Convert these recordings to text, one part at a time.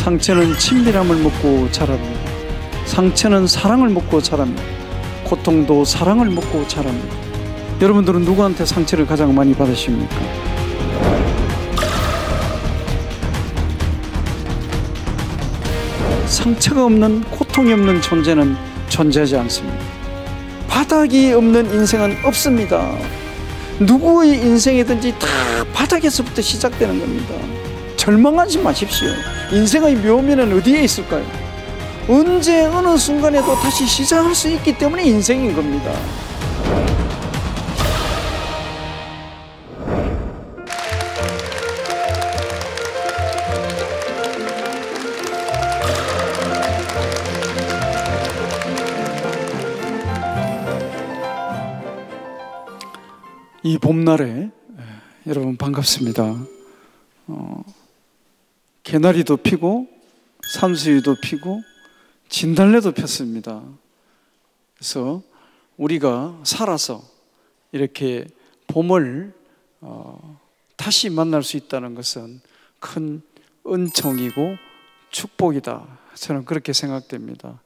상처는 친밀함을 먹고 자랍니다. 상처는 사랑을 먹고 자랍니다. 고통도 사랑을 먹고 자랍니다. 여러분들은 누구한테 상처를 가장 많이 받으십니까? 상처가 없는, 고통이 없는 존재는 존재하지 않습니다. 바닥이 없는 인생은 없습니다. 누구의 인생이든지 다 바닥에서부터 시작되는 겁니다. 절망하지 마십시오. 인생의 묘미는 어디에 있을까요? 언제 어느 순간에도 다시 시작할 수 있기 때문에 인생인 겁니다. 이 봄날에 여러분 반갑습니다. 개나리도 피고 산수유도 피고 진달래도 폈습니다. 그래서 우리가 살아서 이렇게 봄을 다시 만날 수 있다는 것은 큰 은총이고 축복이다. 저는 그렇게 생각됩니다.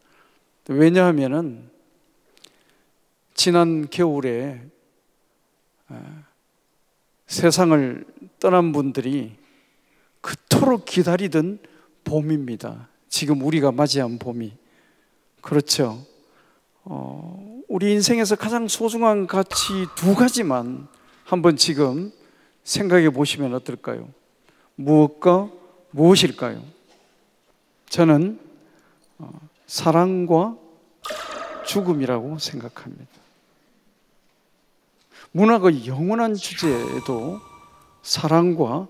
왜냐하면은 지난 겨울에 세상을 떠난 분들이 그토록 기다리던 봄입니다. 지금 우리가 맞이한 봄이. 그렇죠. 우리 인생에서 가장 소중한 가치 두 가지만 한번 지금 생각해 보시면 어떨까요? 무엇과 무엇일까요? 저는 사랑과 죽음이라고 생각합니다. 문학의 영원한 주제에도 사랑과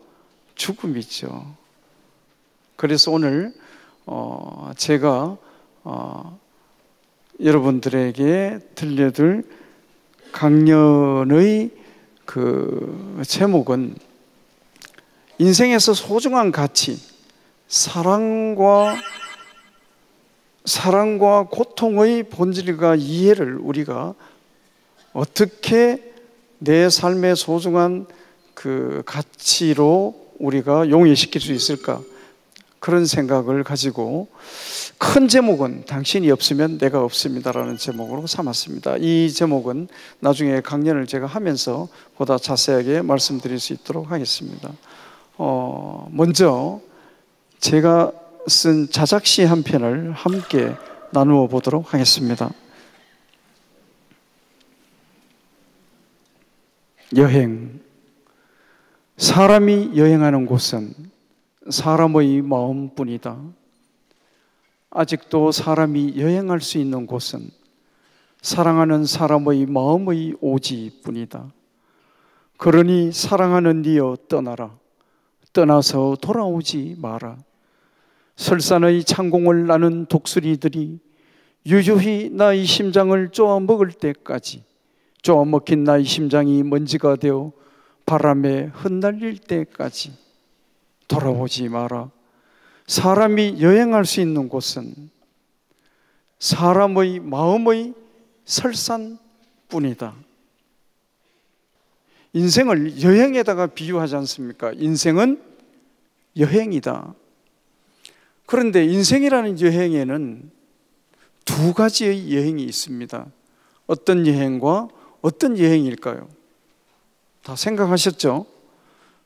죽음이죠. 그래서 오늘 제가 여러분들에게 들려줄 강연의 그 제목은 인생에서 소중한 가치, 사랑과 고통의 본질과 이해를 우리가 어떻게 내 삶의 소중한 그 가치로 우리가 용해시킬 수 있을까? 그런 생각을 가지고 큰 제목은 당신이 없으면 내가 없습니다라는 제목으로 삼았습니다. 이 제목은 나중에 강연을 제가 하면서 보다 자세하게 말씀드릴 수 있도록 하겠습니다. 먼저 제가 쓴 자작시 한 편을 함께 나누어 보도록 하겠습니다. 여행. 사람이 여행하는 곳은 사람의 마음뿐이다. 아직도 사람이 여행할 수 있는 곳은 사랑하는 사람의 마음의 오지뿐이다. 그러니 사랑하는 이여 떠나라. 떠나서 돌아오지 마라. 설산의 창공을 나는 독수리들이 유유히 나의 심장을 쪼아 먹을 때까지, 쪼아 먹힌 나의 심장이 먼지가 되어 바람에 흩날릴 때까지 돌아오지 마라. 사람이 여행할 수 있는 곳은 사람의 마음의 설산뿐이다. 인생을 여행에다가 비유하지 않습니까? 인생은 여행이다. 그런데 인생이라는 여행에는 두 가지의 여행이 있습니다. 어떤 여행과 어떤 여행일까요? 다 생각하셨죠?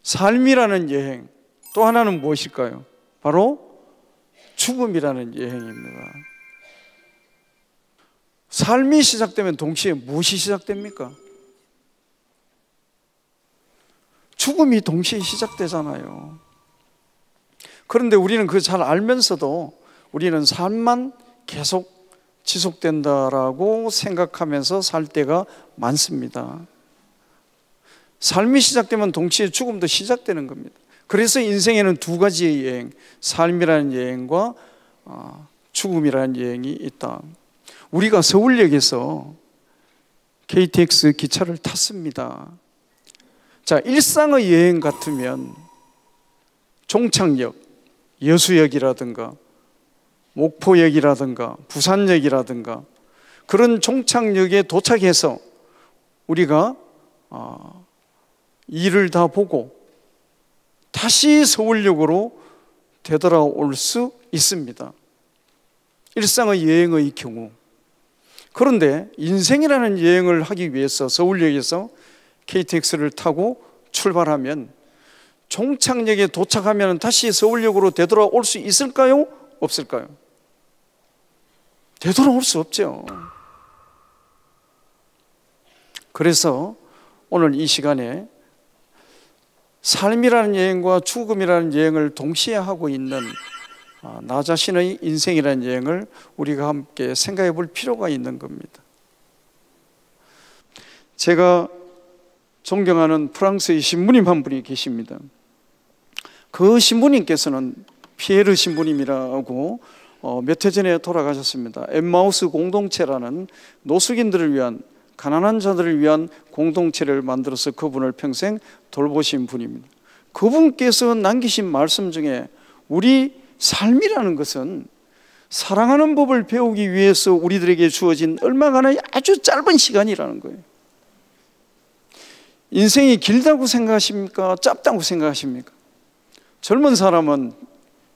삶이라는 여행, 또 하나는 무엇일까요? 바로 죽음이라는 여행입니다. 삶이 시작되면 동시에 무엇이 시작됩니까? 죽음이 동시에 시작되잖아요. 그런데 우리는 그걸 잘 알면서도 우리는 삶만 계속 지속된다라고 생각하면서 살 때가 많습니다. 삶이 시작되면 동시에 죽음도 시작되는 겁니다. 그래서 인생에는 두 가지의 여행, 삶이라는 여행과 죽음이라는 여행이 있다. 우리가 서울역에서 KTX 기차를 탔습니다. 자, 일상의 여행 같으면 종착역, 여수역이라든가 목포역이라든가 부산역이라든가 그런 종착역에 도착해서 우리가 일을 다 보고 다시 서울역으로 되돌아올 수 있습니다. 일상의 여행의 경우. 그런데 인생이라는 여행을 하기 위해서 서울역에서 KTX를 타고 출발하면 종착역에 도착하면 다시 서울역으로 되돌아올 수 있을까요? 없을까요? 되돌아올 수 없죠. 그래서 오늘 이 시간에 삶이라는 여행과 죽음이라는 여행을 동시에 하고 있는 나 자신의 인생이라는 여행을 우리가 함께 생각해 볼 필요가 있는 겁니다. 제가 존경하는 프랑스의 신부님 한 분이 계십니다. 그 신부님께서는 피에르 신부님이라고 몇 해 전에 돌아가셨습니다. 엠마우스 공동체라는 노숙인들을 위한, 가난한 자들을 위한 공동체를 만들어서 그분을 평생 돌보신 분입니다. 그분께서 남기신 말씀 중에 우리 삶이라는 것은 사랑하는 법을 배우기 위해서 우리들에게 주어진 얼마간의 아주 짧은 시간이라는 거예요. 인생이 길다고 생각하십니까? 짧다고 생각하십니까? 젊은 사람은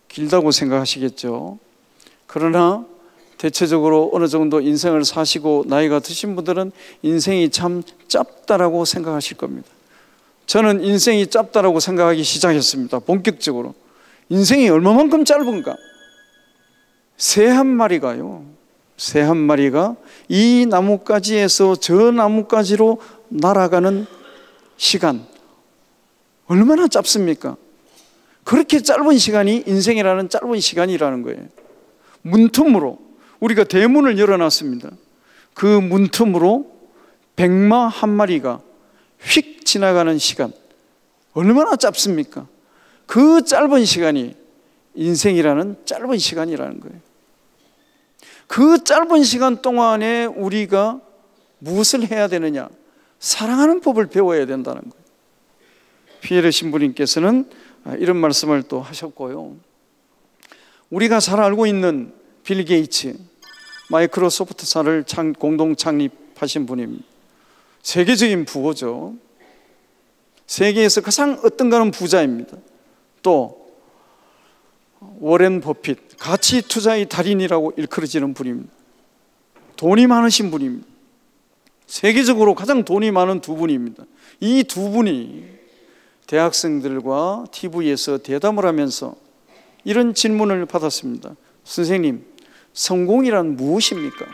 길다고 생각하시겠죠. 그러나 대체적으로 어느 정도 인생을 사시고 나이가 드신 분들은 인생이 참 짧다라고 생각하실 겁니다. 저는 인생이 짧다라고 생각하기 시작했습니다. 본격적으로. 인생이 얼마만큼 짧은가? 새 한 마리가요, 새 한 마리가 이 나뭇가지에서 저 나뭇가지로 날아가는 시간 얼마나 짧습니까? 그렇게 짧은 시간이 인생이라는 짧은 시간이라는 거예요. 문틈으로 우리가 대문을 열어놨습니다. 그 문틈으로 백마 한 마리가 휙 지나가는 시간 얼마나 짧습니까? 그 짧은 시간이 인생이라는 짧은 시간이라는 거예요. 그 짧은 시간 동안에 우리가 무엇을 해야 되느냐? 사랑하는 법을 배워야 된다는 거예요. 피에르 신부님께서는 이런 말씀을 또 하셨고요. 우리가 잘 알고 있는 빌 게이츠, 마이크로소프트사를 공동 창립하신 분입니다. 세계적인 부호죠. 세계에서 가장 어떤가는 부자입니다. 또 워렌 버핏, 가치 투자의 달인이라고 일컬어지는 분입니다. 돈이 많으신 분입니다. 세계적으로 가장 돈이 많은 두 분입니다. 이 두 분이 대학생들과 TV에서 대담을 하면서 이런 질문을 받았습니다. 선생님, 성공이란 무엇입니까?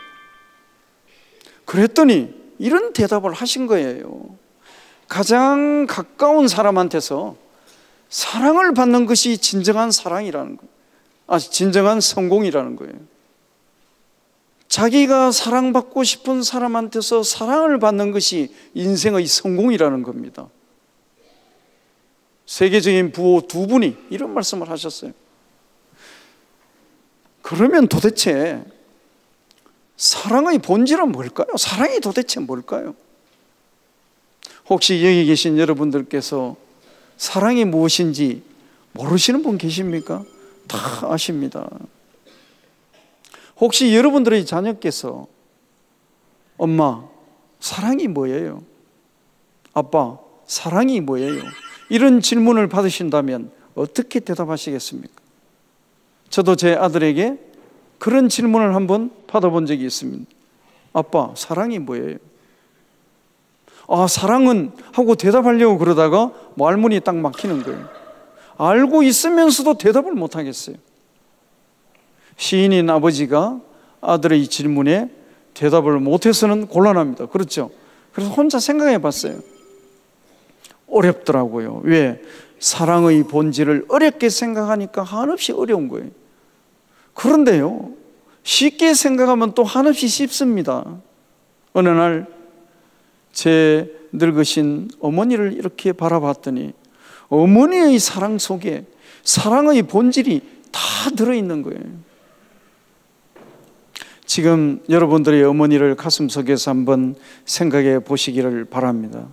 그랬더니 이런 대답을 하신 거예요. 가장 가까운 사람한테서 사랑을 받는 것이 진정한 사랑이라는 거예요. 진정한 성공이라는 거예요. 자기가 사랑받고 싶은 사람한테서 사랑을 받는 것이 인생의 성공이라는 겁니다. 세계적인 부호 두 분이 이런 말씀을 하셨어요. 그러면 도대체 사랑의 본질은 뭘까요? 사랑이 도대체 뭘까요? 혹시 여기 계신 여러분들께서 사랑이 무엇인지 모르시는 분 계십니까? 다 아십니다. 혹시 여러분들의 자녀께서 엄마, 사랑이 뭐예요? 아빠, 사랑이 뭐예요? 이런 질문을 받으신다면 어떻게 대답하시겠습니까? 저도 제 아들에게 그런 질문을 한번 받아본 적이 있습니다. 아빠, 사랑이 뭐예요? 사랑은 하고 대답하려고 그러다가 말문이 딱 막히는 거예요. 알고 있으면서도 대답을 못 하겠어요. 시인인 아버지가 아들의 질문에 대답을 못해서는 곤란합니다. 그렇죠? 그래서 혼자 생각해 봤어요. 어렵더라고요. 왜? 사랑의 본질을 어렵게 생각하니까 한없이 어려운 거예요. 그런데요, 쉽게 생각하면 또 한없이 쉽습니다. 어느 날 제 늙으신 어머니를 이렇게 바라봤더니 어머니의 사랑 속에 사랑의 본질이 다 들어있는 거예요. 지금 여러분들의 어머니를 가슴속에서 한번 생각해 보시기를 바랍니다.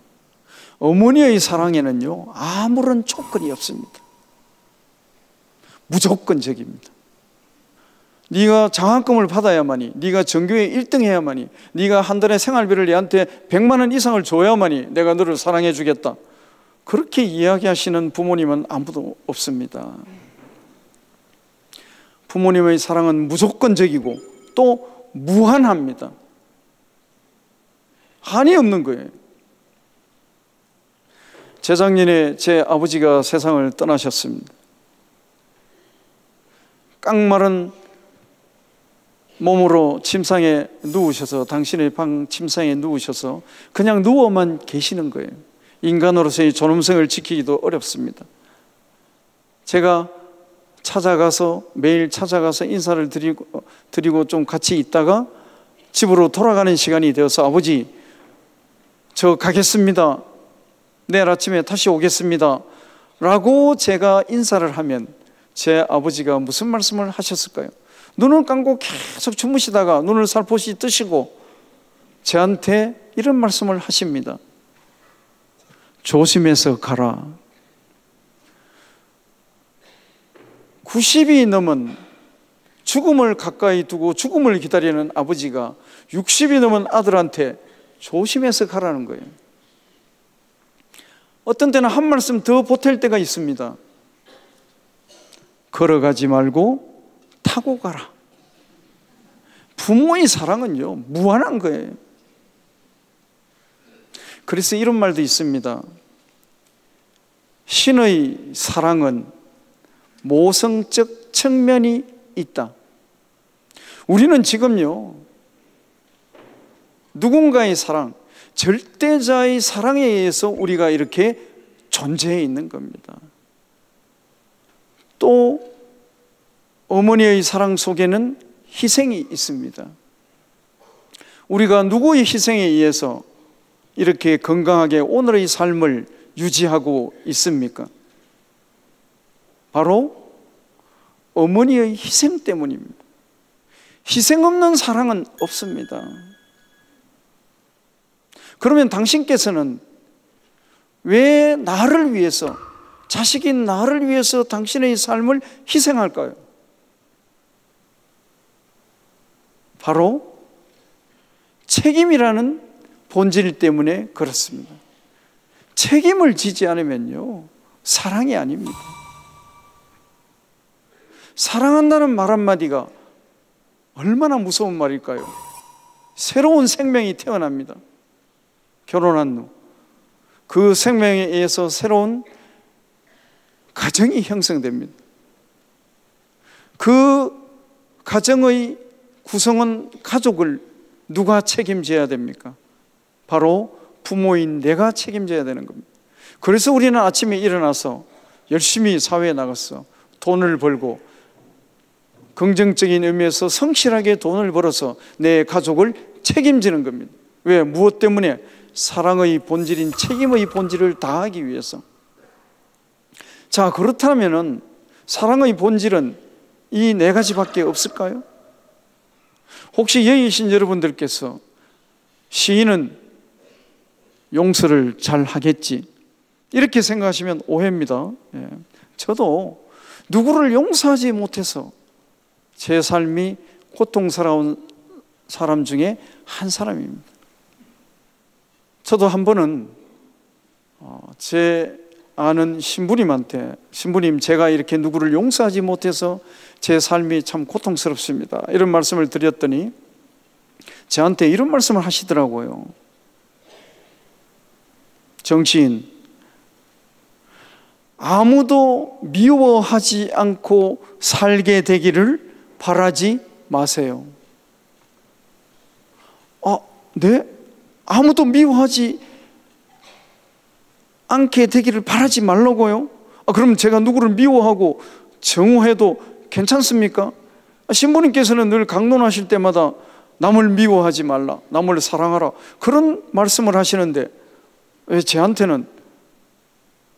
어머니의 사랑에는요, 아무런 조건이 없습니다. 무조건적입니다. 네가 장학금을 받아야만이, 네가 전교에 1등 해야만이, 네가 한 달에 생활비를 얘한테 100만 원 이상을 줘야만이 내가 너를 사랑해 주겠다. 그렇게 이야기하시는 부모님은 아무도 없습니다. 부모님의 사랑은 무조건적이고 또 무한합니다. 한이 없는 거예요. 재작년에 제 아버지가 세상을 떠나셨습니다. 깡마른 몸으로 침상에 누우셔서, 당신의 방 침상에 누우셔서 그냥 누워만 계시는 거예요. 인간으로서의 존엄성을 지키기도 어렵습니다. 제가 찾아가서, 매일 찾아가서 인사를 드리고 좀 같이 있다가 집으로 돌아가는 시간이 되어서 아버지, 저 가겠습니다. 내일 아침에 다시 오겠습니다. 라고 제가 인사를 하면 제 아버지가 무슨 말씀을 하셨을까요? 눈을 감고 계속 주무시다가 눈을 살포시 뜨시고 저한테 이런 말씀을 하십니다. 조심해서 가라. 90이 넘은, 죽음을 가까이 두고 죽음을 기다리는 아버지가 60이 넘은 아들한테 조심해서 가라는 거예요. 어떤 때는 한 말씀 더 보탤 때가 있습니다. 걸어가지 말고 타고 가라. 부모의 사랑은요, 무한한 거예요. 그래서 이런 말도 있습니다. 신의 사랑은 모성적 측면이 있다. 우리는 지금요, 누군가의 사랑, 절대자의 사랑에 의해서 우리가 이렇게 존재해 있는 겁니다. 또 어머니의 사랑 속에는 희생이 있습니다. 우리가 누구의 희생에 의해서 이렇게 건강하게 오늘의 삶을 유지하고 있습니까? 바로 어머니의 희생 때문입니다. 희생 없는 사랑은 없습니다. 그러면 당신께서는 왜 나를 위해서, 자식인 나를 위해서 당신의 삶을 희생할까요? 바로 책임이라는 본질 때문에 그렇습니다. 책임을 지지 않으면요, 사랑이 아닙니다. 사랑한다는 말 한마디가 얼마나 무서운 말일까요? 새로운 생명이 태어납니다. 결혼한 후 그 생명에 의해서 새로운 가정이 형성됩니다. 그 가정의 구성원, 가족을 누가 책임져야 됩니까? 바로 부모인 내가 책임져야 되는 겁니다. 그래서 우리는 아침에 일어나서 열심히 사회에 나가서 돈을 벌고 긍정적인 의미에서 성실하게 돈을 벌어서 내 가족을 책임지는 겁니다. 왜? 무엇 때문에? 사랑의 본질인 책임의 본질을 다하기 위해서. 자, 그렇다면 사랑의 본질은 이 네 가지밖에 없을까요? 혹시 여기 계신 여러분들께서 시인은 용서를 잘 하겠지, 이렇게 생각하시면 오해입니다. 저도 누구를 용서하지 못해서 제 삶이 고통스러운 사람 중에 한 사람입니다. 저도 한 번은 제 아는 신부님한테, 신부님, 제가 이렇게 누구를 용서하지 못해서 제 삶이 참 고통스럽습니다, 이런 말씀을 드렸더니 저한테 이런 말씀을 하시더라고요. 정치인, 아무도 미워하지 않고 살게 되기를 바라지 마세요. 네? 아무도 미워하지 않게 되기를 바라지 말라고요? 그럼 제가 누구를 미워하고 정오해도 괜찮습니까? 신부님께서는 늘 강론하실 때마다 남을 미워하지 말라, 남을 사랑하라, 그런 말씀을 하시는데 왜 저한테는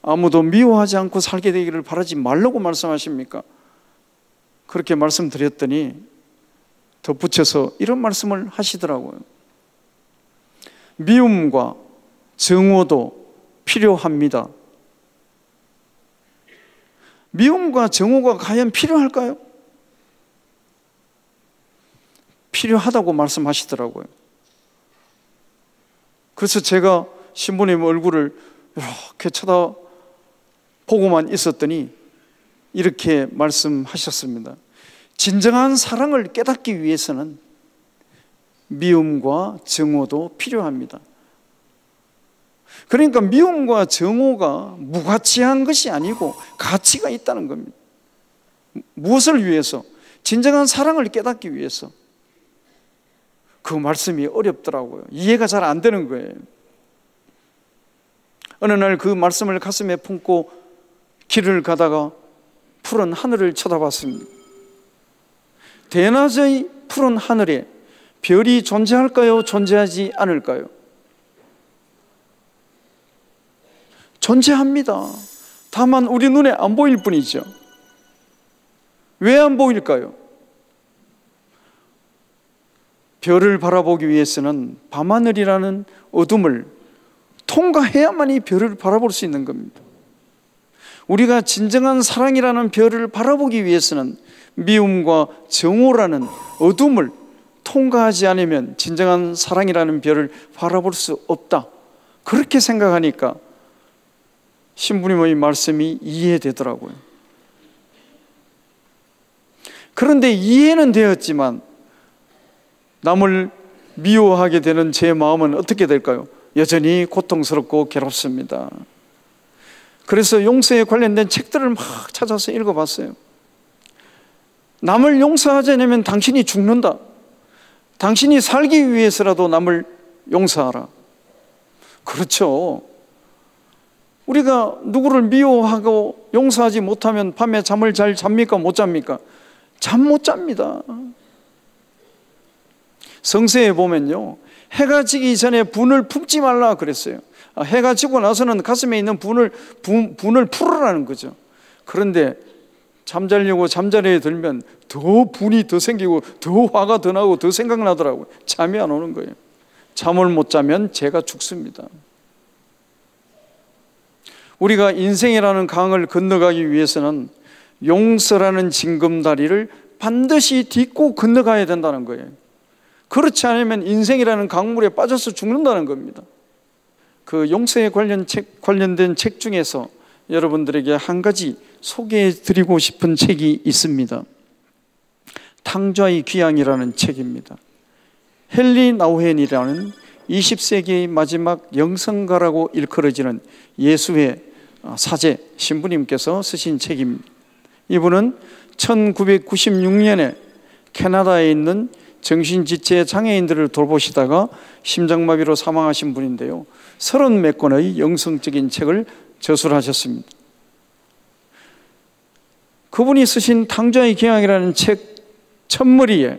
아무도 미워하지 않고 살게 되기를 바라지 말라고 말씀하십니까? 그렇게 말씀드렸더니 덧붙여서 이런 말씀을 하시더라고요. 미움과 정오도 필요합니다. 미움과 정오가 과연 필요할까요? 필요하다고 말씀하시더라고요. 그래서 제가 신부님 얼굴을 이렇게 쳐다보고만 있었더니 이렇게 말씀하셨습니다. 진정한 사랑을 깨닫기 위해서는 미움과 정오도 필요합니다. 그러니까 미움과 정오가 무가치한 것이 아니고 가치가 있다는 겁니다. 무엇을 위해서? 진정한 사랑을 깨닫기 위해서. 그 말씀이 어렵더라고요. 이해가 잘 안 되는 거예요. 어느 날 그 말씀을 가슴에 품고 길을 가다가 푸른 하늘을 쳐다봤습니다. 대낮의 푸른 하늘에 별이 존재할까요? 존재하지 않을까요? 존재합니다. 다만 우리 눈에 안 보일 뿐이죠. 왜 안 보일까요? 별을 바라보기 위해서는 밤하늘이라는 어둠을 통과해야만이 별을 바라볼 수 있는 겁니다. 우리가 진정한 사랑이라는 별을 바라보기 위해서는 미움과 정오라는 어둠을 통과하지 않으면 진정한 사랑이라는 별을 바라볼 수 없다. 그렇게 생각하니까 신부님의 말씀이 이해되더라고요. 그런데 이해는 되었지만 남을 미워하게 되는 제 마음은 어떻게 될까요? 여전히 고통스럽고 괴롭습니다. 그래서 용서에 관련된 책들을 막 찾아서 읽어봤어요. 남을 용서하지 않으면 당신이 죽는다. 당신이 살기 위해서라도 남을 용서하라. 그렇죠. 우리가 누구를 미워하고 용서하지 못하면 밤에 잠을 잘 잡니까? 못 잡니까? 잠 못 잡니다. 성서에 보면요, 해가 지기 전에 분을 품지 말라 그랬어요. 해가 지고 나서는 가슴에 있는 분을 풀으라는 거죠. 그런데 잠자려고 잠자리에 들면 더 분이 더 생기고 더 화가 더 나고 더 생각나더라고요. 잠이 안 오는 거예요. 잠을 못 자면 제가 죽습니다. 우리가 인생이라는 강을 건너가기 위해서는 용서라는 징검다리를 반드시 딛고 건너가야 된다는 거예요. 그렇지 않으면 인생이라는 강물에 빠져서 죽는다는 겁니다. 그 용서에 관련된 책 중에서 여러분들에게 한 가지 소개해 드리고 싶은 책이 있습니다. 탕좌의 귀향이라는 책입니다. 헨리 나우헨이라는 20세기의 마지막 영성가라고 일컬어지는 예수의 사제 신부님께서 쓰신 책입니다. 이분은 1996년에 캐나다에 있는 정신지체 장애인들을 돌보시다가 심장마비로 사망하신 분인데요, 30몇 권의 영성적인 책을 저술하셨습니다. 그분이 쓰신 탕좌의 귀향이라는 책 첫머리에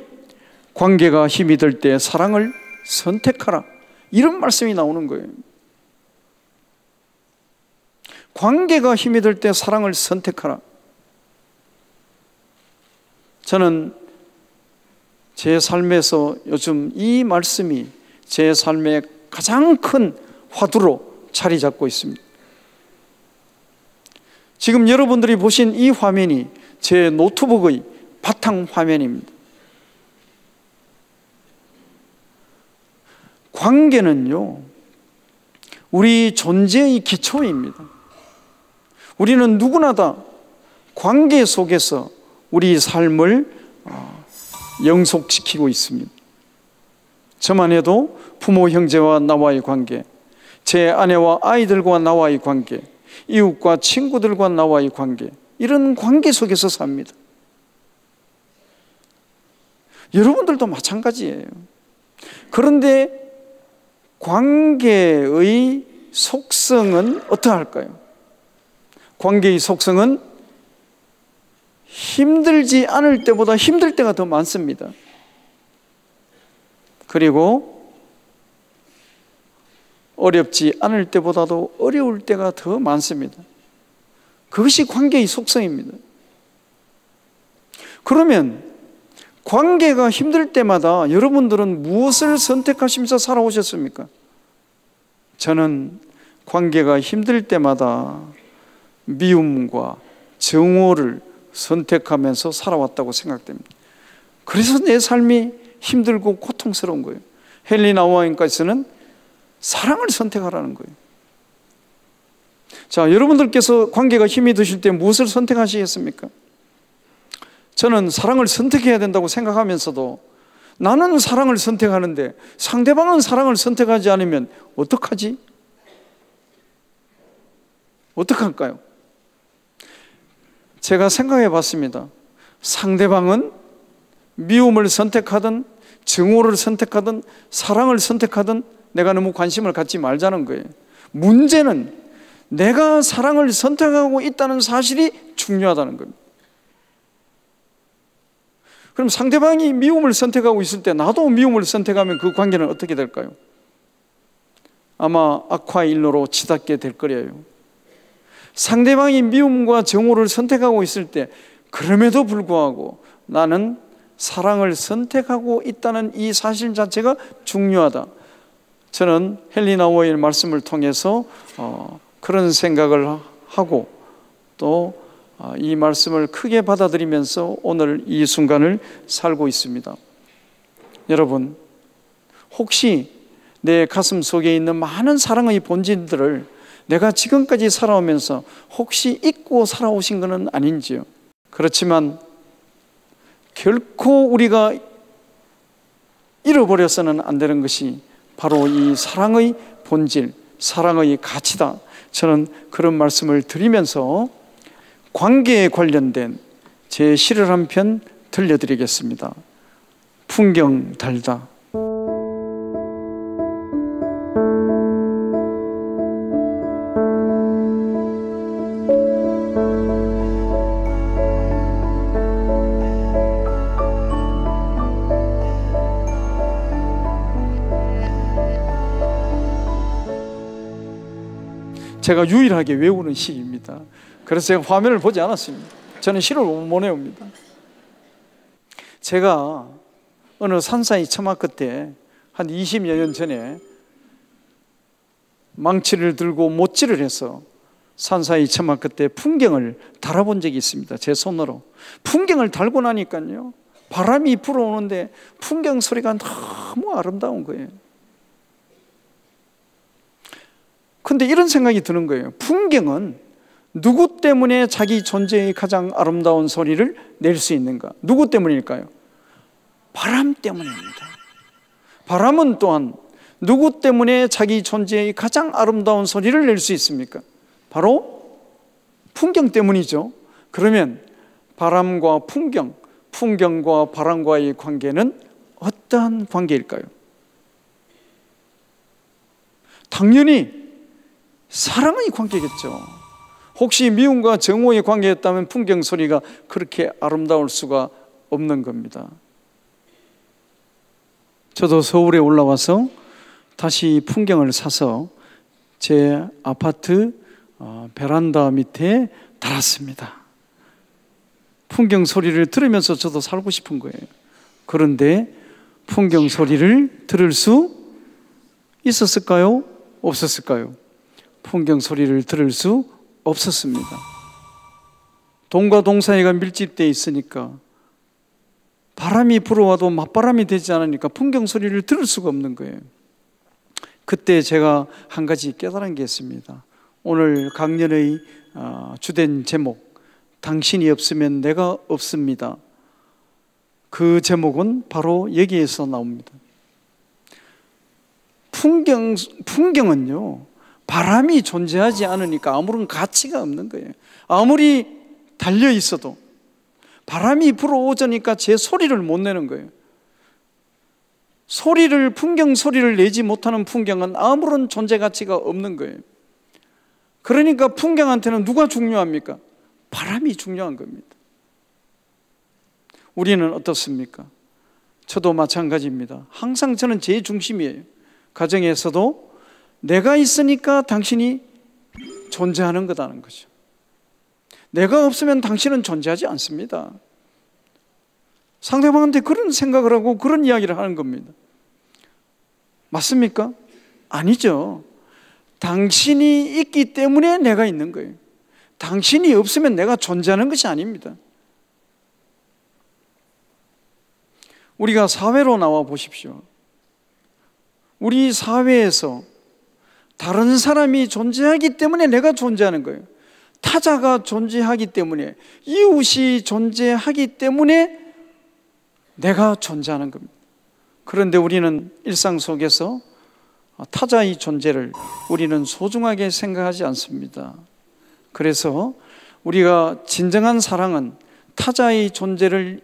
관계가 힘이 들 때 사랑을 선택하라, 이런 말씀이 나오는 거예요. 관계가 힘이 들 때 사랑을 선택하라. 저는 제 삶에서 요즘 이 말씀이 제 삶의 가장 큰 화두로 자리 잡고 있습니다. 지금 여러분들이 보신 이 화면이 제 노트북의 바탕 화면입니다. 관계는요, 우리 존재의 기초입니다. 우리는 누구나 다 관계 속에서 우리 삶을 영속시키고 있습니다. 저만 해도 부모 형제와 나와의 관계, 제 아내와 아이들과 나와의 관계, 이웃과 친구들과 나와의 관계, 이런 관계 속에서 삽니다. 여러분들도 마찬가지예요. 그런데 관계의 속성은 어떠할까요? 관계의 속성은 힘들지 않을 때보다 힘들 때가 더 많습니다. 그리고 어렵지 않을 때보다도 어려울 때가 더 많습니다. 그것이 관계의 속성입니다. 그러면 관계가 힘들 때마다 여러분들은 무엇을 선택하시면서 살아오셨습니까? 저는 관계가 힘들 때마다 미움과 정오를 선택하면서 살아왔다고 생각됩니다. 그래서 내 삶이 힘들고 고통스러운 거예요. 헨리 나우헨께서는 사랑을 선택하라는 거예요. 자, 여러분들께서 관계가 힘이 드실 때 무엇을 선택하시겠습니까? 저는 사랑을 선택해야 된다고 생각하면서도 나는 사랑을 선택하는데 상대방은 사랑을 선택하지 않으면 어떡하지? 어떡할까요? 제가 생각해 봤습니다. 상대방은 미움을 선택하든 증오를 선택하든 사랑을 선택하든 내가 너무 관심을 갖지 말자는 거예요. 문제는 내가 사랑을 선택하고 있다는 사실이 중요하다는 겁니다. 그럼 상대방이 미움을 선택하고 있을 때 나도 미움을 선택하면 그 관계는 어떻게 될까요? 아마 악화의 일로로 치닫게 될 거예요. 상대방이 미움과 증오를 선택하고 있을 때 그럼에도 불구하고 나는 사랑을 선택하고 있다는 이 사실 자체가 중요하다. 저는 헨리 나우어의 말씀을 통해서 그런 생각을 하고 또 이 말씀을 크게 받아들이면서 오늘 이 순간을 살고 있습니다. 여러분, 혹시 내 가슴 속에 있는 많은 사랑의 본질들을 내가 지금까지 살아오면서 혹시 잊고 살아오신 것은 아닌지요? 그렇지만 결코 우리가 잃어버려서는 안 되는 것이 바로 이 사랑의 본질, 사랑의 가치다. 저는 그런 말씀을 드리면서 관계에 관련된 제 시를 한 편 들려드리겠습니다. 풍경 달다. 제가 유일하게 외우는 시입니다. 그래서 제가 화면을 보지 않았습니다. 저는 시를 못 외웁니다. 제가 어느 산사이 처마 끝에 한 20여 년 전에 망치를 들고 못질을 해서 산사이 처마 끝에 풍경을 달아본 적이 있습니다. 제 손으로. 풍경을 달고 나니까요, 바람이 불어오는데 풍경 소리가 너무 아름다운 거예요. 근데 이런 생각이 드는 거예요. 풍경은 누구 때문에 자기 존재의 가장 아름다운 소리를 낼 수 있는가? 누구 때문일까요? 바람 때문입니다. 바람은 또한 누구 때문에 자기 존재의 가장 아름다운 소리를 낼 수 있습니까? 바로 풍경 때문이죠. 그러면 바람과 풍경, 풍경과 바람과의 관계는 어떠한 관계일까요? 당연히 사랑의 관계겠죠. 혹시 미움과 증오의 관계였다면 풍경 소리가 그렇게 아름다울 수가 없는 겁니다. 저도 서울에 올라와서 다시 풍경을 사서 제 아파트 베란다 밑에 달았습니다. 풍경 소리를 들으면서 저도 살고 싶은 거예요. 그런데 풍경 소리를 들을 수 있었을까요? 없었을까요? 풍경 소리를 들을 수 없었습니다. 동과 동 사이가 밀집되어 있으니까 바람이 불어와도 맞바람이 되지 않으니까 풍경 소리를 들을 수가 없는 거예요. 그때 제가 한 가지 깨달은 게 있습니다. 오늘 강연의 주된 제목, 당신이 없으면 내가 없습니다. 그 제목은 바로 여기에서 나옵니다. 풍경은요, 바람이 존재하지 않으니까 아무런 가치가 없는 거예요. 아무리 달려 있어도 바람이 불어오자니까 제 소리를 못 내는 거예요. 풍경 소리를 내지 못하는 풍경은 아무런 존재 가치가 없는 거예요. 그러니까 풍경한테는 누가 중요합니까? 바람이 중요한 겁니다. 우리는 어떻습니까? 저도 마찬가지입니다. 항상 저는 제 중심이에요. 가정에서도 내가 있으니까 당신이 존재하는 거다는 거죠. 내가 없으면 당신은 존재하지 않습니다. 상대방한테 그런 생각을 하고 그런 이야기를 하는 겁니다. 맞습니까? 아니죠. 당신이 있기 때문에 내가 있는 거예요. 당신이 없으면 내가 존재하는 것이 아닙니다. 우리가 사회로 나와 보십시오. 우리 사회에서 다른 사람이 존재하기 때문에 내가 존재하는 거예요. 다 타자가 존재하기 때문에, 이웃이 존재하기 때문에 내가 존재하는 겁니다. 그런데 우리는 일상 속에서 타자의 존재를 우리는 소중하게 생각하지 않습니다. 그래서 우리가 진정한 사랑은 타자의 존재를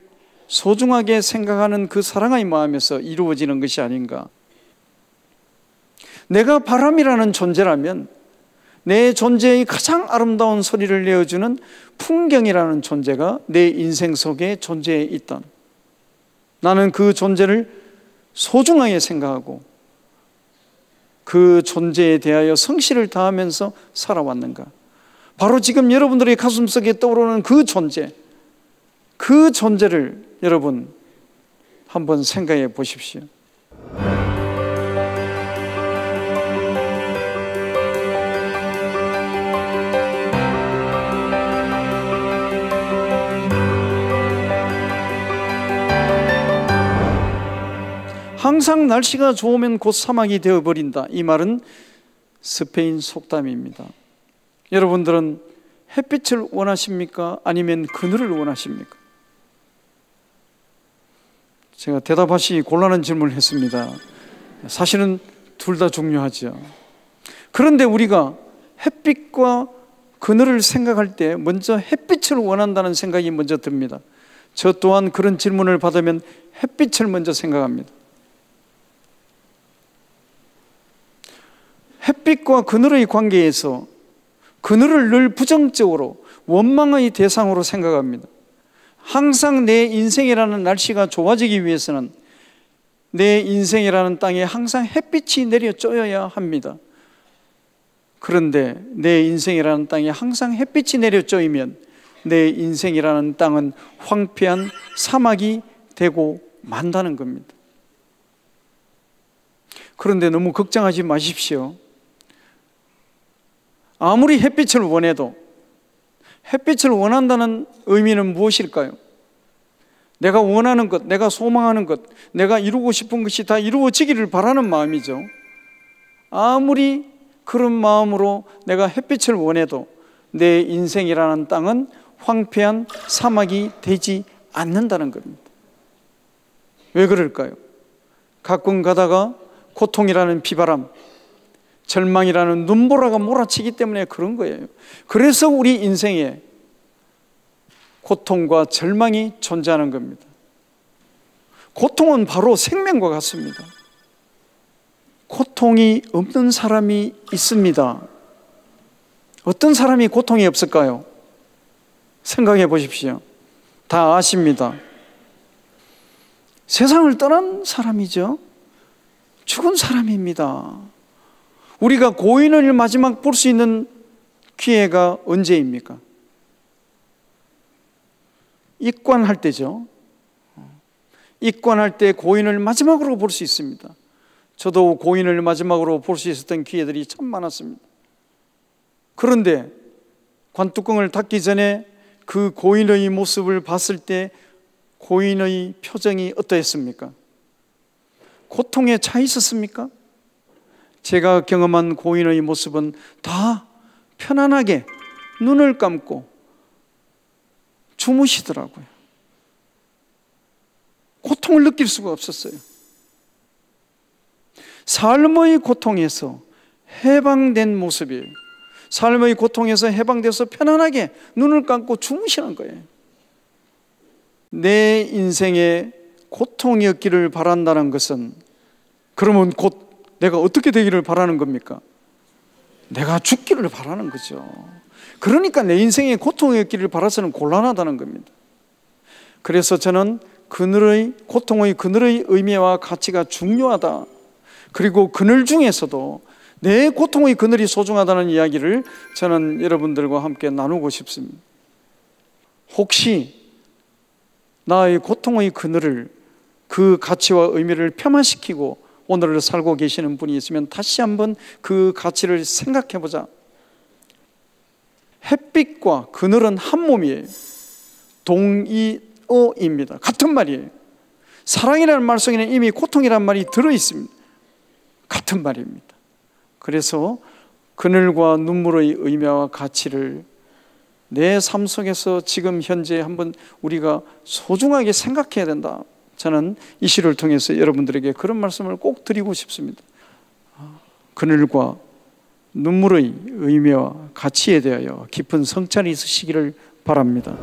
소중하게 생각하는 그 사랑의 마음에서 이루어지는 것이 아닌가. 내가 바람이라는 존재라면 내 존재의 가장 아름다운 소리를 내어주는 풍경이라는 존재가 내 인생 속에 존재해 있다. 나는 그 존재를 소중하게 생각하고 그 존재에 대하여 성실을 다하면서 살아왔는가. 바로 지금 여러분들의 가슴속에 떠오르는 그 존재, 그 존재를 여러분 한번 생각해 보십시오. 항상 날씨가 좋으면 곧 사막이 되어버린다. 이 말은 스페인 속담입니다. 여러분들은 햇빛을 원하십니까? 아니면 그늘을 원하십니까? 제가 대답하시 곤란한 질문을 했습니다. 사실은 둘 다 중요하죠. 그런데 우리가 햇빛과 그늘을 생각할 때 먼저 햇빛을 원한다는 생각이 먼저 듭니다. 저 또한 그런 질문을 받으면 햇빛을 먼저 생각합니다. 햇빛과 그늘의 관계에서 그늘을 늘 부정적으로 원망의 대상으로 생각합니다. 항상 내 인생이라는 날씨가 좋아지기 위해서는 내 인생이라는 땅에 항상 햇빛이 내려 쪼여야 합니다. 그런데 내 인생이라는 땅에 항상 햇빛이 내려 쪼이면 내 인생이라는 땅은 황폐한 사막이 되고 만다는 겁니다. 그런데 너무 걱정하지 마십시오. 아무리 햇빛을 원해도 햇빛을 원한다는 의미는 무엇일까요? 내가 원하는 것, 내가 소망하는 것, 내가 이루고 싶은 것이 다 이루어지기를 바라는 마음이죠. 아무리 그런 마음으로 내가 햇빛을 원해도 내 인생이라는 땅은 황폐한 사막이 되지 않는다는 겁니다. 왜 그럴까요? 가끔 가다가 고통이라는 비바람, 절망이라는 눈보라가 몰아치기 때문에 그런 거예요. 그래서 우리 인생에 고통과 절망이 존재하는 겁니다. 고통은 바로 생명과 같습니다. 고통이 없는 사람이 있습니다. 어떤 사람이 고통이 없을까요? 생각해 보십시오. 다 아십니다. 세상을 떠난 사람이죠. 죽은 사람입니다. 우리가 고인을 마지막 볼 수 있는 기회가 언제입니까? 입관할 때죠. 입관할 때 고인을 마지막으로 볼 수 있습니다. 저도 고인을 마지막으로 볼 수 있었던 기회들이 참 많았습니다. 그런데 관뚜껑을 닫기 전에 그 고인의 모습을 봤을 때 고인의 표정이 어떠했습니까? 고통에 차 있었습니까? 제가 경험한 고인의 모습은 다 편안하게 눈을 감고 주무시더라고요. 고통을 느낄 수가 없었어요. 삶의 고통에서 해방된 모습이에요. 삶의 고통에서 해방돼서 편안하게 눈을 감고 주무시는 거예요. 내 인생에 고통이 없기를 바란다는 것은 그러면 곧 내가 어떻게 되기를 바라는 겁니까? 내가 죽기를 바라는 거죠. 그러니까 내 인생에 고통이 없기를 바라서는 곤란하다는 겁니다. 그래서 저는 고통의 그늘의 의미와 가치가 중요하다. 그리고 그늘 중에서도 내 고통의 그늘이 소중하다는 이야기를 저는 여러분들과 함께 나누고 싶습니다. 혹시 나의 고통의 그늘을, 그 가치와 의미를 폄하시키고 오늘을 살고 계시는 분이 있으면 다시 한번 그 가치를 생각해보자. 햇빛과 그늘은 한 몸이에요. 동의어입니다. 같은 말이에요. 사랑이라는 말 속에는 이미 고통이라는 말이 들어있습니다. 같은 말입니다. 그래서 그늘과 눈물의 의미와 가치를 내 삶 속에서 지금 현재 한번 우리가 소중하게 생각해야 된다. 저는 이 시를 통해서 여러분들에게 그런 말씀을 꼭 드리고 싶습니다. 그늘과 눈물의 의미와 가치에 대하여 깊은 성찰이 있으시기를 바랍니다.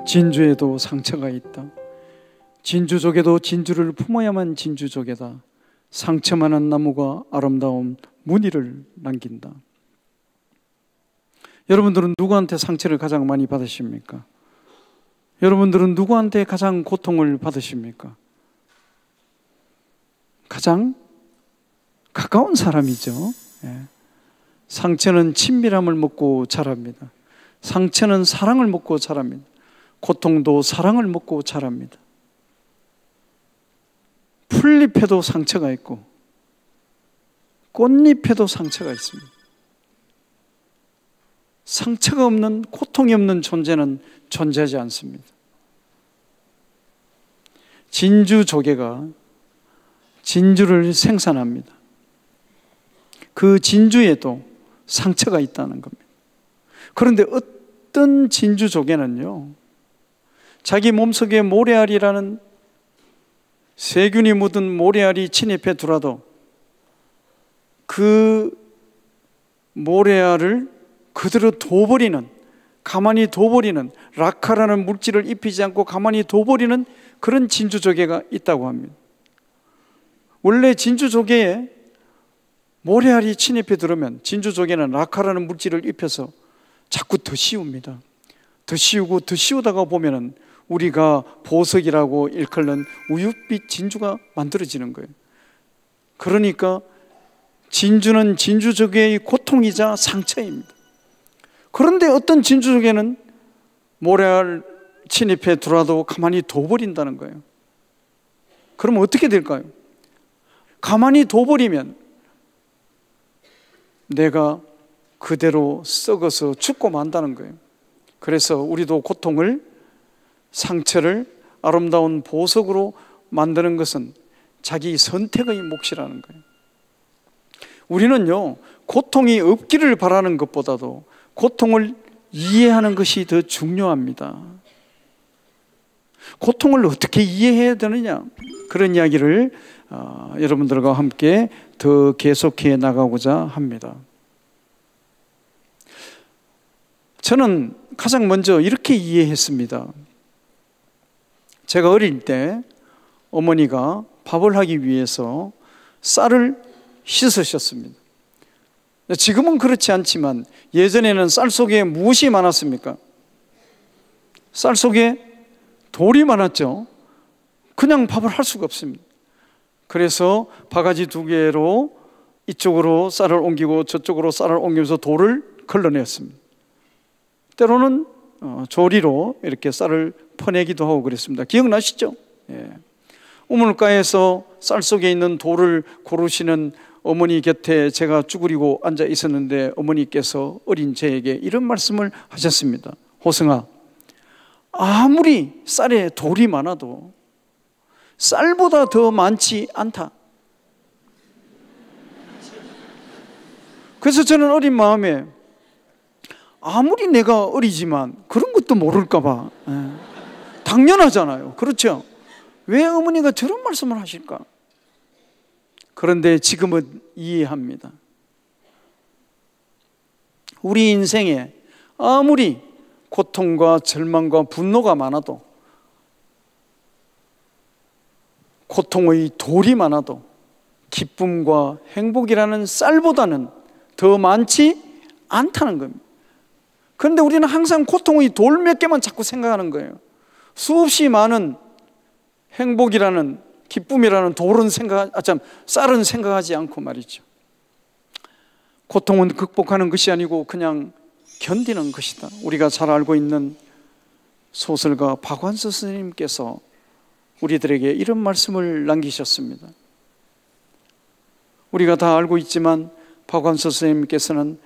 진주에도 상처가 있다. 진주족에도 진주를 품어야만 진주족이다. 상처 많은 나무가 아름다운 무늬를 남긴다. 여러분들은 누구한테 상처를 가장 많이 받으십니까? 여러분들은 누구한테 가장 고통을 받으십니까? 가장 가까운 사람이죠. 예. 상처는 친밀함을 먹고 자랍니다. 상처는 사랑을 먹고 자랍니다. 고통도 사랑을 먹고 자랍니다. 풀잎에도 상처가 있고 꽃잎에도 상처가 있습니다. 상처가 없는, 고통이 없는 존재는 존재하지 않습니다. 진주조개가 진주를 생산합니다. 그 진주에도 상처가 있다는 겁니다. 그런데 어떤 진주조개는요, 자기 몸속에 모래알이라는 세균이 묻은 모래알이 침입해 들어도 그 모래알을 그대로 둬버리는, 가만히 둬버리는, 라카라는 물질을 입히지 않고 가만히 둬버리는 그런 진주조개가 있다고 합니다. 원래 진주조개에 모래알이 침입해 들어오면 진주조개는 라카라는 물질을 입혀서 자꾸 더 씌웁니다. 더 씌우고 더 씌우다가 보면은 우리가 보석이라고 일컬는 우윳빛 진주가 만들어지는 거예요. 그러니까 진주는 진주조개의 고통이자 상처입니다. 그런데 어떤 진주조개는 모래알 침입해 들어와도 가만히 둬버린다는 거예요. 그러면 어떻게 될까요? 가만히 둬버리면 내가 그대로 썩어서 죽고 만다는 거예요. 그래서 우리도 고통을, 상처를 아름다운 보석으로 만드는 것은 자기 선택의 몫이라는 거예요. 우리는요, 고통이 없기를 바라는 것보다도 고통을 이해하는 것이 더 중요합니다. 고통을 어떻게 이해해야 되느냐, 그런 이야기를 여러분들과 함께 더 계속해 나가고자 합니다. 저는 가장 먼저 이렇게 이해했습니다. 제가 어릴 때 어머니가 밥을 하기 위해서 쌀을 씻으셨습니다. 지금은 그렇지 않지만 예전에는 쌀 속에 무엇이 많았습니까? 쌀 속에 돌이 많았죠. 그냥 밥을 할 수가 없습니다. 그래서 바가지 두 개로 이쪽으로 쌀을 옮기고 저쪽으로 쌀을 옮기면서 돌을 걸러냈습니다. 때로는 조리로 이렇게 쌀을 퍼내기도 하고 그랬습니다. 기억나시죠? 예. 우물가에서 쌀 속에 있는 돌을 고르시는 어머니 곁에 제가 쭈그리고 앉아 있었는데 어머니께서 어린 저에게 이런 말씀을 하셨습니다. 호승아, 아무리 쌀에 돌이 많아도 쌀보다 더 많지 않다. 그래서 저는 어린 마음에 아무리 내가 어리지만 그런 것도 모를까 봐. 당연하잖아요. 그렇죠? 왜 어머니가 저런 말씀을 하실까? 그런데 지금은 이해합니다. 우리 인생에 아무리 고통과 절망과 분노가 많아도, 고통의 돌이 많아도 기쁨과 행복이라는 쌀보다는 더 많지 않다는 겁니다. 그런데 우리는 항상 고통의 돌 몇 개만 자꾸 생각하는 거예요. 수없이 많은 행복이라는, 기쁨이라는 쌀은 생각하지 않고 말이죠. 고통은 극복하는 것이 아니고 그냥 견디는 것이다. 우리가 잘 알고 있는 소설가 박완서 선생님께서 우리들에게 이런 말씀을 남기셨습니다. 우리가 다 알고 있지만 박완서 선생님께서는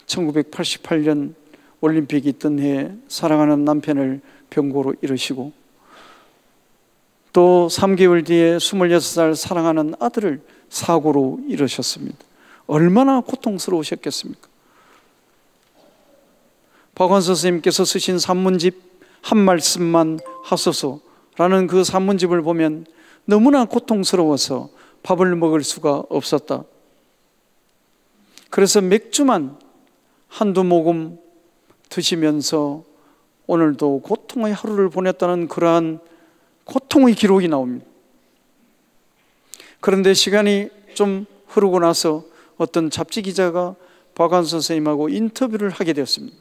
1988년 올림픽이 있던 해에 사랑하는 남편을 병고로 잃으시고 또 3개월 뒤에 26살 사랑하는 아들을 사고로 잃으셨습니다. 얼마나 고통스러우셨겠습니까? 박완서 선생님께서 쓰신 산문집 한 말씀만 하소서라는 그 산문집을 보면 너무나 고통스러워서 밥을 먹을 수가 없었다. 그래서 맥주만 한두 모금 드시면서 오늘도 고통의 하루를 보냈다는 그러한 고통의 기록이 나옵니다. 그런데 시간이 좀 흐르고 나서 어떤 잡지 기자가 박완서 선생님하고 인터뷰를 하게 되었습니다.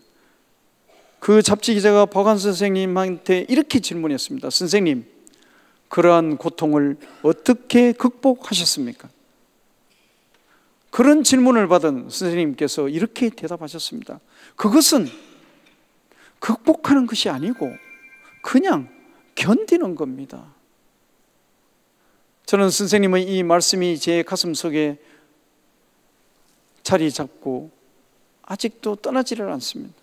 그 잡지 기자가 박완서 선생님한테 이렇게 질문했습니다. 선생님, 그러한 고통을 어떻게 극복하셨습니까? 그런 질문을 받은 선생님께서 이렇게 대답하셨습니다. 그것은 극복하는 것이 아니고 그냥 견디는 겁니다. 저는 선생님의 이 말씀이 제 가슴 속에 자리 잡고 아직도 떠나지를 않습니다.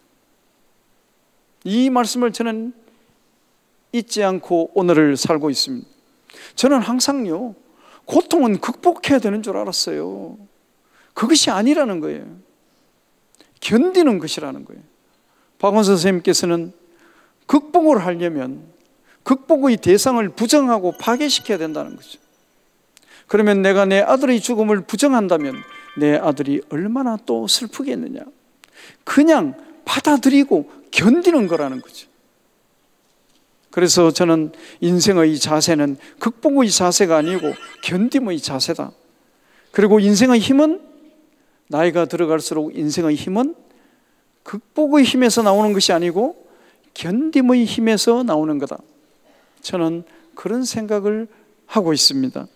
이 말씀을 저는 잊지 않고 오늘을 살고 있습니다. 저는 항상요, 고통은 극복해야 되는 줄 알았어요. 그것이 아니라는 거예요. 견디는 것이라는 거예요. 박완서 선생님께서는 극복을 하려면 극복의 대상을 부정하고 파괴시켜야 된다는 거죠. 그러면 내가 내 아들의 죽음을 부정한다면 내 아들이 얼마나 또 슬프겠느냐. 그냥 받아들이고 견디는 거라는 거죠. 그래서 저는 인생의 자세는 극복의 자세가 아니고 견딤의 자세다. 그리고 인생의 힘은, 나이가 들어갈수록 인생의 힘은 극복의 힘에서 나오는 것이 아니고 견딤의 힘에서 나오는 거다. 저는 그런 생각을 하고 있습니다.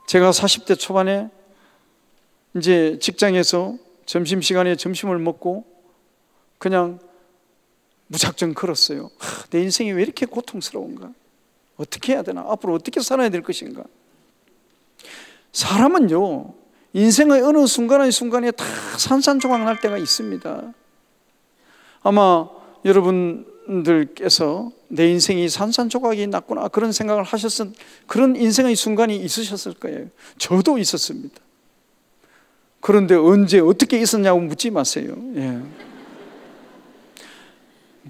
제가 40대 초반에 이제 직장에서 점심시간에 점심을 먹고 그냥 무작정 걸었어요. 내 인생이 왜 이렇게 고통스러운가? 어떻게 해야 되나? 앞으로 어떻게 살아야 될 것인가? 사람은요, 인생의 어느 순간에 다 산산조각 날 때가 있습니다. 아마 여러분들께서 내 인생이 산산조각이 났구나 그런 생각을 하셨던 그런 인생의 순간이 있으셨을 거예요. 저도 있었습니다. 그런데 언제 어떻게 있었냐고 묻지 마세요. 예.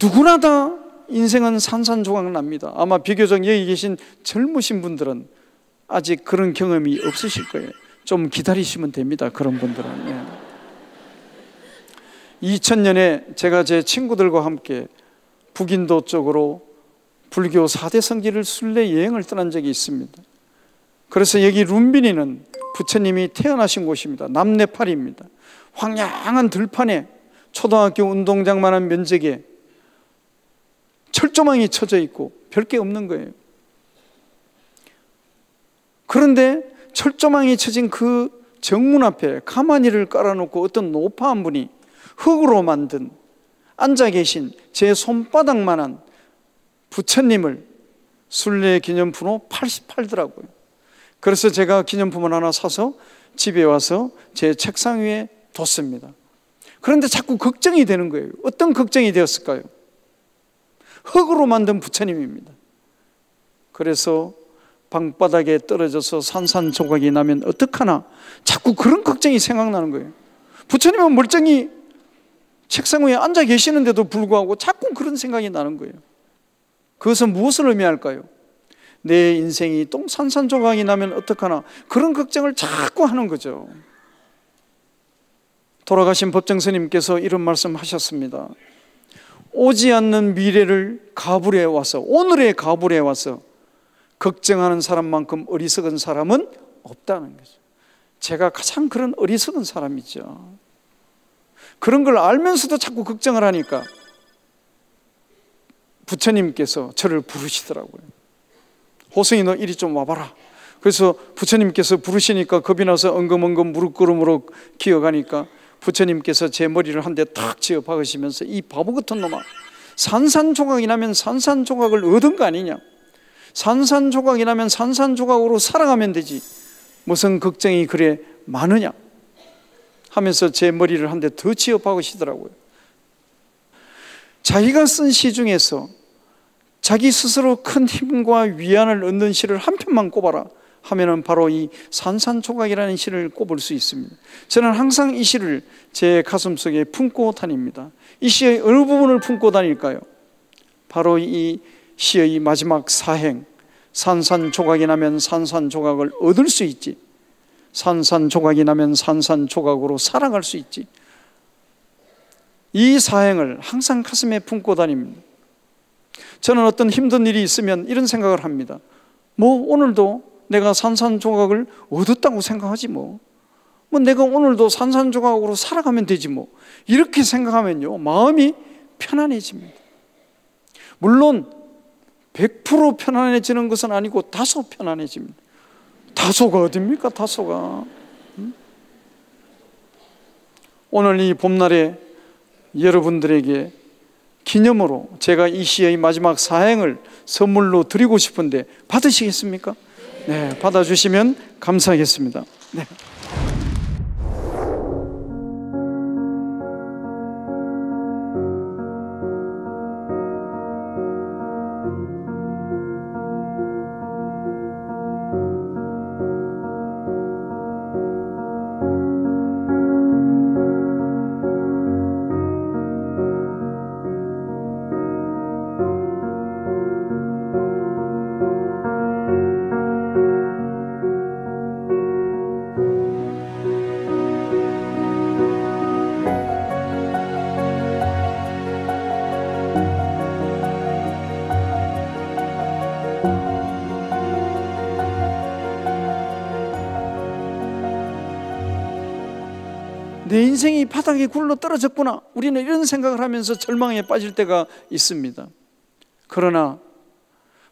누구나 다 인생은 산산조각 납니다. 아마 비교적 여기 계신 젊으신 분들은 아직 그런 경험이 없으실 거예요. 좀 기다리시면 됩니다. 그런 분들은. 예. 2000년에 제가 제 친구들과 함께 북인도 쪽으로 불교 4대 성지를 순례 여행을 떠난 적이 있습니다. 그래서 여기 룸비니는 부처님이 태어나신 곳입니다. 남네팔입니다. 황량한 들판에 초등학교 운동장만한 면적에 철조망이 쳐져 있고 별 게 없는 거예요. 그런데 철조망이 쳐진 그 정문 앞에 가마니를 깔아놓고 어떤 노파 한 분이 흙으로 만든 앉아 계신 제 손바닥만한 부처님을 순례 기념품으로 팔더라고요. 그래서 제가 기념품을 하나 사서 집에 와서 제 책상 위에 뒀습니다. 그런데 자꾸 걱정이 되는 거예요. 어떤 걱정이 되었을까요? 흙으로 만든 부처님입니다. 그래서 방바닥에 떨어져서 산산조각이 나면 어떡하나, 자꾸 그런 걱정이 생각나는 거예요. 부처님은 멀쩡히 책상 위에 앉아 계시는데도 불구하고 자꾸 그런 생각이 나는 거예요. 그것은 무엇을 의미할까요? 내 인생이 또 산산조각이 나면 어떡하나, 그런 걱정을 자꾸 하는 거죠. 돌아가신 법정 스님께서 이런 말씀 하셨습니다. 오지 않는 미래를 가불해 와서, 오늘의 가불해 와서 걱정하는 사람만큼 어리석은 사람은 없다는 거죠. 제가 가장 그런 어리석은 사람이죠. 그런 걸 알면서도 자꾸 걱정을 하니까 부처님께서 저를 부르시더라고요. 호승이, 너 이리 좀 와봐라. 그래서 부처님께서 부르시니까 겁이 나서 엉금엉금 무릎 기어가니까 부처님께서 제 머리를 한 대 탁 쥐어 박으시면서, 이 바보 같은 놈아, 산산조각이 나면 산산조각을 얻은 거 아니냐, 산산조각이 나면 산산조각으로 살아가면 되지, 무슨 걱정이 그래 많으냐 하면서 제 머리를 한 대 더 쥐어 박으시더라고요. 자기가 쓴 시 중에서 자기 스스로 큰 힘과 위안을 얻는 시를 한 편만 꼽아라 하면은 바로 이 산산조각이라는 시를 꼽을 수 있습니다. 저는 항상 이 시를 제 가슴속에 품고 다닙니다. 이 시의 어느 부분을 품고 다닐까요? 바로 이 시의 마지막 사행, 산산조각이 나면 산산조각을 얻을 수 있지, 산산조각이 나면 산산조각으로 살아갈 수 있지. 이 사행을 항상 가슴에 품고 다닙니다. 저는 어떤 힘든 일이 있으면 이런 생각을 합니다. 오늘도 내가 산산조각을 얻었다고 생각하지 내가 오늘도 산산조각으로 살아가면 되지 이렇게 생각하면요, 마음이 편안해집니다. 물론 100% 편안해지는 것은 아니고 다소 편안해집니다. 다소가 어딥니까? 다소가. 오늘 이 봄날에 여러분들에게 기념으로 제가 이 시의 마지막 사행을 선물로 드리고 싶은데 받으시겠습니까? 네, 받아주시면 감사하겠습니다. 네. 내 인생이 바닥에 굴러 떨어졌구나, 우리는 이런 생각을 하면서 절망에 빠질 때가 있습니다. 그러나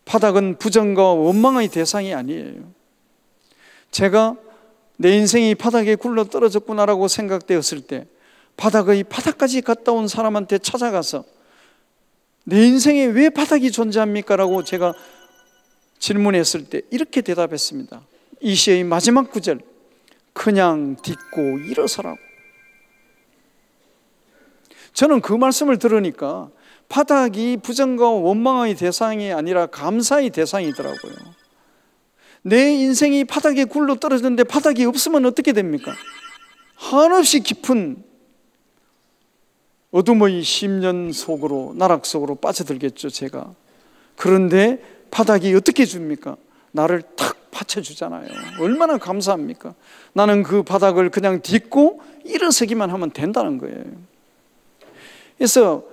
바닥은 부정과 원망의 대상이 아니에요. 제가 내 인생이 바닥에 굴러 떨어졌구나라고 생각되었을 때 바닥의 바닥까지 갔다 온 사람한테 찾아가서 내 인생에 왜 바닥이 존재합니까? 라고 제가 질문했을 때 이렇게 대답했습니다. 이 시의 마지막 구절, 그냥 딛고 일어서라고. 저는 그 말씀을 들으니까 바닥이 부정과 원망의 대상이 아니라 감사의 대상이더라고요. 내 인생이 바닥에 굴러 떨어졌는데 바닥이 없으면 어떻게 됩니까? 한없이 깊은 어둠의 심연 속으로, 나락 속으로 빠져들겠죠, 제가. 그런데 바닥이 어떻게 줍니까? 나를 탁 받쳐주잖아요. 얼마나 감사합니까? 나는 그 바닥을 그냥 딛고 일어서기만 하면 된다는 거예요. 그래서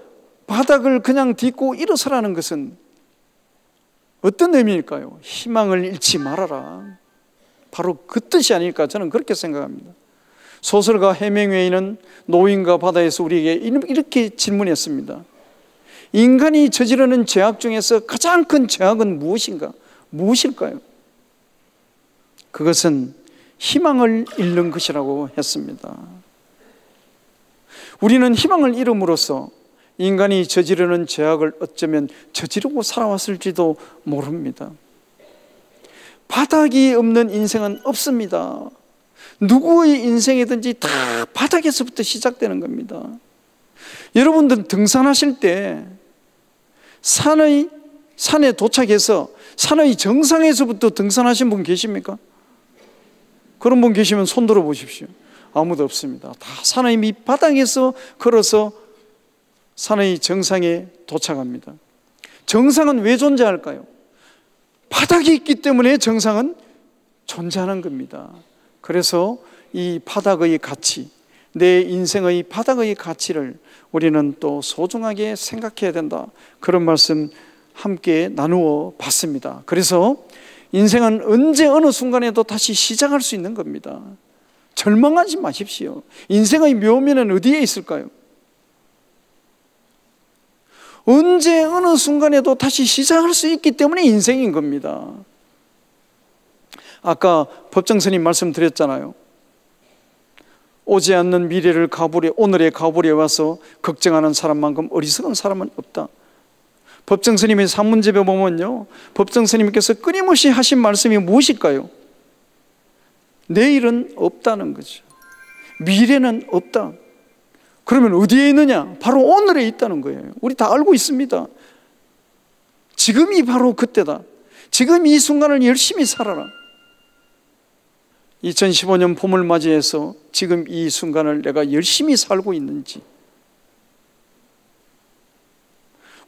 바닥을 그냥 딛고 일어서라는 것은 어떤 의미일까요? 희망을 잃지 말아라. 바로 그 뜻이 아닐까, 저는 그렇게 생각합니다. 소설가 해밍웨이는 노인과 바다에서 우리에게 이렇게 질문했습니다. 인간이 저지르는 죄악 중에서 가장 큰 죄악은 무엇인가? 무엇일까요? 그것은 희망을 잃는 것이라고 했습니다. 우리는 희망을 잃음으로써 인간이 저지르는 죄악을 어쩌면 저지르고 살아왔을지도 모릅니다. 바닥이 없는 인생은 없습니다. 누구의 인생이든지 다 바닥에서부터 시작되는 겁니다. 여러분들 등산하실 때 산의 산에 도착해서 산의 정상에서부터 등산하신 분 계십니까? 그런 분 계시면 손 들어 보십시오. 아무도 없습니다. 다 산의 밑바닥에서 걸어서 산의 정상에 도착합니다. 정상은 왜 존재할까요? 바닥이 있기 때문에 정상은 존재하는 겁니다. 그래서 이 바닥의 가치, 내 인생의 바닥의 가치를 우리는 또 소중하게 생각해야 된다, 그런 말씀 함께 나누어 봤습니다. 그래서 인생은 언제 어느 순간에도 다시 시작할 수 있는 겁니다. 절망하지 마십시오. 인생의 묘미는 어디에 있을까요? 언제 어느 순간에도 다시 시작할 수 있기 때문에 인생인 겁니다. 아까 법정스님 말씀드렸잖아요. 오지 않는 미래를 오늘의 가불에 와서 걱정하는 사람만큼 어리석은 사람은 없다. 법정스님의 산문집에 보면요, 법정스님께서 끊임없이 하신 말씀이 무엇일까요? 내일은 없다는 거죠. 미래는 없다. 그러면 어디에 있느냐? 바로 오늘에 있다는 거예요. 우리 다 알고 있습니다. 지금이 바로 그때다. 지금 이 순간을 열심히 살아라. 2015년 봄을 맞이해서 지금 이 순간을 내가 열심히 살고 있는지,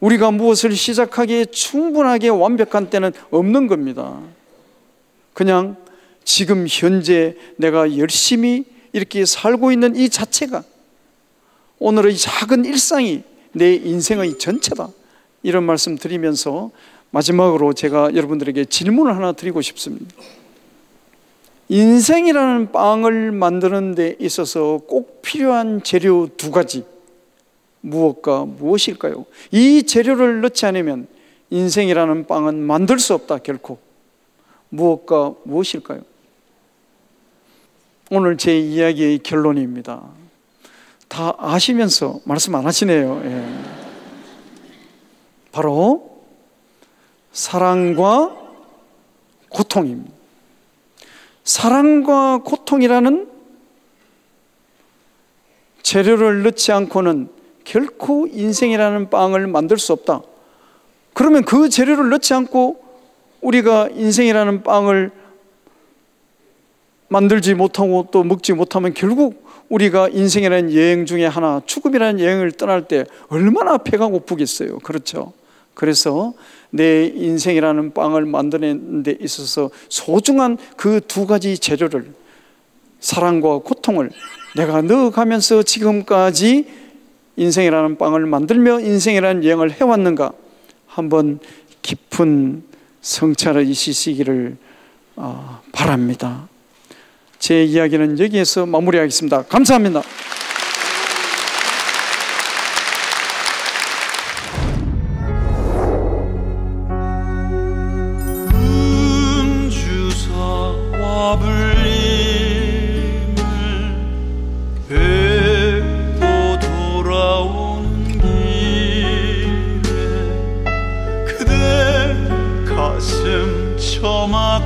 우리가 무엇을 시작하기에 충분하게 완벽한 때는 없는 겁니다. 그냥 지금 현재 내가 열심히 이렇게 살고 있는 이 자체가, 오늘의 작은 일상이 내 인생의 전체다, 이런 말씀 드리면서 마지막으로 제가 여러분들에게 질문을 하나 드리고 싶습니다. 인생이라는 빵을 만드는 데 있어서 꼭 필요한 재료 두 가지, 무엇과 무엇일까요? 이 재료를 넣지 않으면 인생이라는 빵은 만들 수 없다, 결코. 무엇과 무엇일까요? 오늘 제 이야기의 결론입니다. 다 아시면서 말씀 안 하시네요. 예. 바로 사랑과 고통입니다. 사랑과 고통이라는 재료를 넣지 않고는 결코 인생이라는 빵을 만들 수 없다. 그러면 그 재료를 넣지 않고 우리가 인생이라는 빵을 만들지 못하고 또 먹지 못하면 결국 우리가 인생이라는 여행 중에 하나, 죽음이라는 여행을 떠날 때 얼마나 배가 고프겠어요. 그렇죠? 그래서 내 인생이라는 빵을 만드는 데 있어서 소중한 그 두 가지 재료를, 사랑과 고통을 내가 넣어가면서 지금까지 인생이라는 빵을 만들며 인생이라는 여행을 해왔는가, 한번 깊은 성찰을 이시기를 바랍니다. 제 이야기는 여기에서 마무리하겠습니다. 감사합니다. 은주사와 불림을 뵙고 돌아오는 길에 그대 가슴 처막